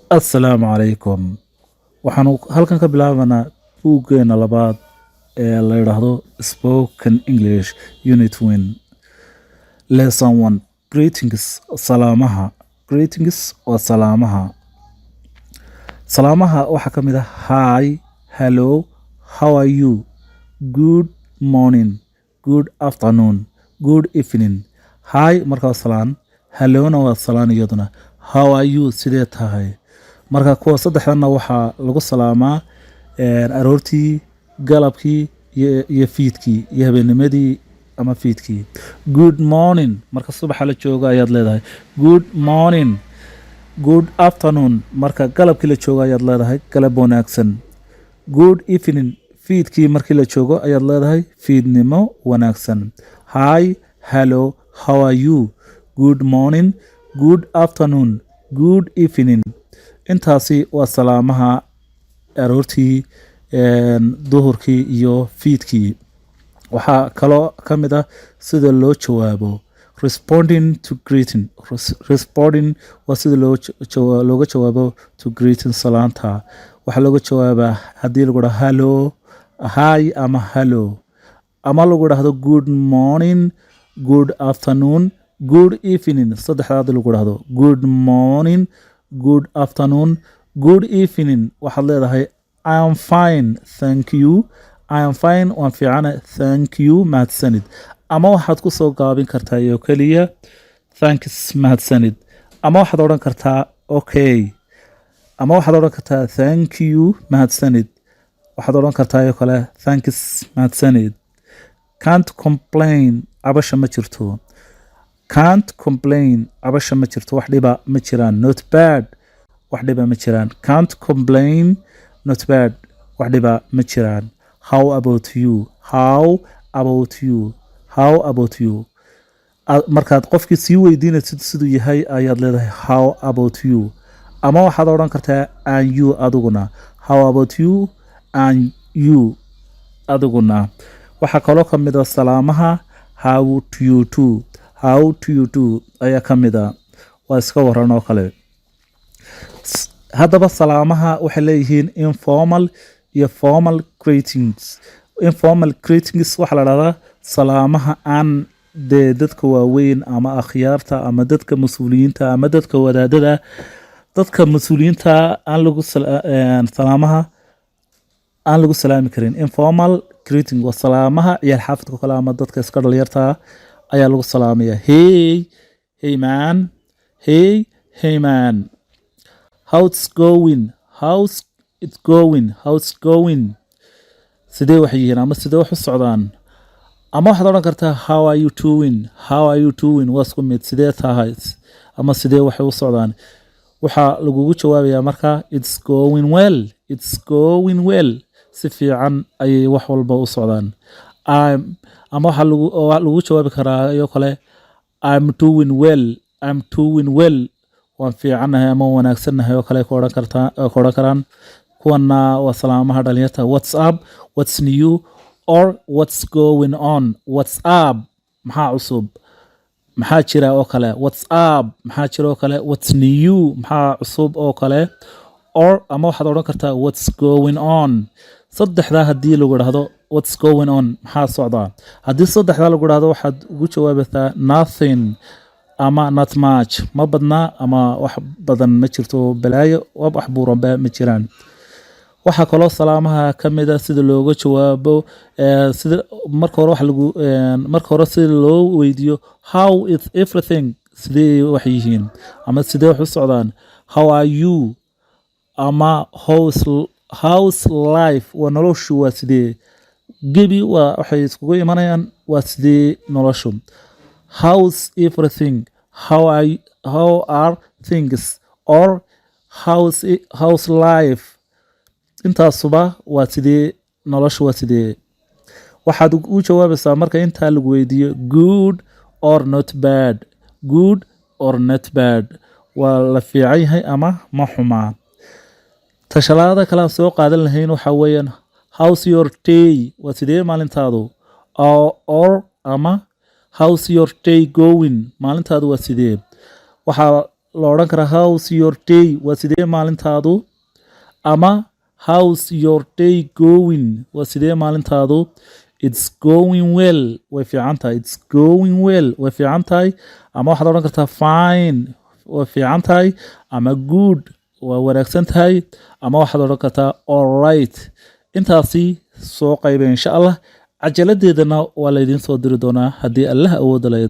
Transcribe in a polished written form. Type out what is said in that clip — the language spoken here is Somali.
Assalaamu calaykum. Waxaanu halkan ka bilaabanaa buuggeena labaad ee la yidhaahdo Spoken English Unit 1 Lesson 1 Greetings salaamaha. Greetings waa salaamaha. Salaamaha waxaa ka mid ah hi, hello, how are you, good morning, good afternoon, good evening. Hi marka waa salaan, hellona waa salaan iyaduna. How are you sidee tahay? Marka kuwa saddexdana waxaa lagu salaamaa aroortii, galabkii iyo fiidkii iyo habeennimadii ama fiidkii. Good morning marka subaxa la joogo ayaad leedahay good morning. Good afternoon marka galabkii la joogo ayaad leedahay galab wanaagsan. Good evening fiidkii markii la joogo ayaad leedahay fiidnimo wanaagsan. Hi, hello, how are you, good morning, good afternoon, good evening. Intaasi waa salaamaha aroortii, duhurkii iyo fiidkii. Waxaa kaloo ka mid ah sida loo jawaabo responding to greeting. Responding waa sida looga jawaabo to greeting salaanta. Waxaa looga jawaabaa haddii lagu dhaho hello, hi ama hello, ama lagu dhahdo good morning, good afternoon, good evening. Saddexdaad lagu dhahdo good morning, good afternoon, good evening. waxaad leedahay I am fine, thank you. I am fine, waan fiicana, thank you, mahadsanid. Ama waxaad ku soo gaabin kartaa iyo keliya thanks, mahadsanid. Ama waxaad odhan kartaa okay. Ama waxaad odhan kartaa thank you, mahadsanid. Waxaad odhan kartaa iyo kale thanks, mahadsanid. Can't complain, cabasha ma jirto. Can't complain, cabasha ma jirto, wax dhiba ma jiraan. Not bad, wax dhiba ma jiraan. Can't complain, not bad, wax dhiba ma jiraan. How about you? How about you? How about you? Markaad qofkii sii weydiinaysid siduu yahay ayaad leedahay how about you. Ama waxaad odhan kartaa and you adiguna. How about you and you adiguna. Waxaa kaloo ka mid ah salaamaha how to you too. How to you too ayaa ka mid ah. Waa iska waran oo kale. Haddaba salaamaha waxay leeyihiin informal iyo formal greetings. Informal greetings waxaa la dhahdaa salaamaha aan dee dadka waaweyn ama akhyaarta ama dadka mas-uuliyiinta ama dadka wadaadada. Dadka mas-uuliyiinta aan lagu salaamaha aan lagu salaami karin. Informal greeting waa salaamaha ciyaal xaafadka kale ama dadka iska dhalinyarta ayaa lagu salaamaya. Hey, hey man, hey, hey man. How's going? How's it going? How's going? Sidee wax yihiin ama sidee wax u socdaan. Ama waxaad odhan kartaa how are you doing? How are you doing? waa isku mid sidee tahay ama sidee wax u socdaan. Waxaa lagugu jawaabayaa marka it's going well. It's going well. Si fiican ayay wax walba u socdaan. Ama waxaa lagu jawaabi karaa iyo kale I'm doing well. I'm doing well. waan fiicanahay ama wanaagsannahay oo kale ku odhan karaan. Kuwana waa salaamaha dhalinyarta. What's up? What's new? Or what's going on? What's up? maxaa cusub? maxaa jira oo kale. What's up? maxaa jira oo kale. What's new? maxaa cusub oo kale. Or ama waxaad odhan kartaa what's going on. saddexdaa haddii lagu dhahdo what's going on maxaa socdaa. haddii saddexdaa lagu dhahdo waxaad ugu jawaabaysaa nothing ama not much. ma badna ama wax badan ma jirto. balaayo wax buuranba ma jiraan. waxaa kaloo salaamaha ka mid ah sida looga jawaabo sida marka hore sida loo weydiiyo how is everything, sidee wax yihiin ama sidee wax u socdaan. How are you ama how's life, waa noloshu waa sidee. gebi waxay iskugu imanayaan waa sidee noloshu. How's everything, how are things, or how's life. intaasuba waa sidee noloshu waa sidee. waxaad u jawaabaysaa marka intaa lagu weydiiyo good or not bad. Good or not bad, waa la fiican yahay ama ma xumaa. tashalaada kale aan soo qaadan lahayn waxaa weeyaan how's your day, waa sidee maalintaadu. Or ama how's your day going, maalintaadu waa sidee. waxaa la odhan karaa how's your day waa sidee maalintaadu ama how's your day going waa sidee maalintaadu it's going well way fiican tahay it's going well way fiican tahay ama waxaad odhan kartaa fine way fiican tahay ama good waa wanaagsan tahay ama waxaad odhan kartaa all right intaasi soo qayba insha allah cajaladeedana waa la idiin soo diri doonaa haddii Allah awood la